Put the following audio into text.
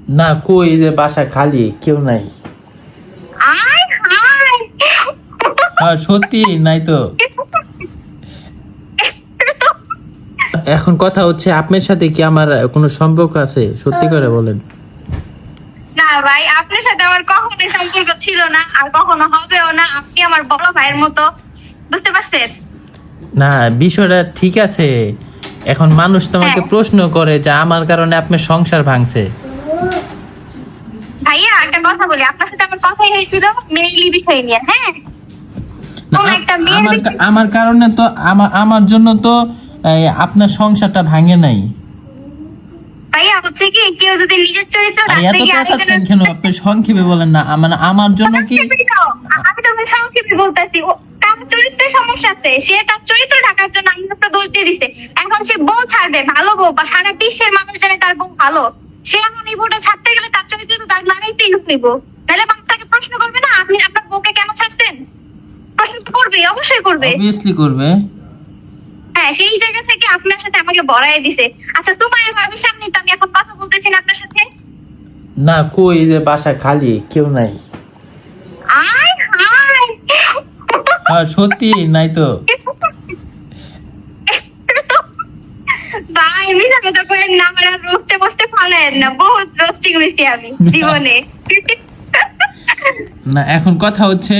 না কই যে বাসা খালি কেউ নাই। আয় হায় সত্যি নাই তো। এখন কথা হচ্ছে আপনার সাথে কি আমার কোনো সম্পর্ক আছে? সত্যি করে বলেন। না ভাই, আপনার সাথে আমার কখনোই সম্পর্ক ছিল না, আর কখনো হবেও না। আপনি আমার বড় ভাইয়ের মতো, বুঝতে পারছেন? না বিষয়টা ঠিক আছে, এখন মানুষ তোমাকে হ্যাঁ। প্রশ্ন করে যে আমার কারণে আপনার সংসার ভাঙছে। ভাইয়া একটা কথা বলি, আপনার সাথে আমার কথাই হয়েছিল মেইলি বিষয় নিয়ে। হ্যাঁ, না, কোন একটা মেয়ের আমার বিষয়- আমার কারণে তো আমার জন্য তো আপনার সংসারটা ভাঙে নাই। ভাইয়া হচ্ছে কি, কেউ যদি নিজের চরিত্র আর রাখতে এত গিয়ে পেঁচাচ্ছেন আরেকজনের- কেন? আপনি সংক্ষেপে বলেন না। আমার জন্য কি? আমি তো সংক্ষেপে বলতেছি, তার চরিত্রের সমস্যা আছে, সে তার চরিত্র ঢাকার জন্য আমি একটা দোষ দিয়ে দিছে। এখন সে বউ ছাড়বে, ভালো বউ, বা সারা বিশ্বের মানুষ জানে তার বউ ভালো, সে এখন এই বউটা ছাড়তে গেলে তার চরিত্র তো দাগ লাগাইতেই হইব। তাহলে মানুষ তাকে প্রশ্ন করবে না, আপনি আপনার বউকে কেন ছাড়তেন? প্রশ্ন তো করবে, অবশ্যই করবে। অবভিয়াসলি করবে। হ্যাঁ, সেই জায়গা থেকে আপনার সাথে আমাকে বড়াই দিছে। আচ্ছা, সুমাইয়া ভাবির সামনে তো আমি এখন কথা বলতেছি না আপনার সাথে। না কই যে বাসা খালি কেউ নাই। আয় হায় সত্যি নাই তো। ভাই, মিশা কথা কইেন না, আমার আর রোস্টে বসতে পারেন না। বহুত রোস্টিং হইছি আমি জীবনে। না এখন কথা হচ্ছে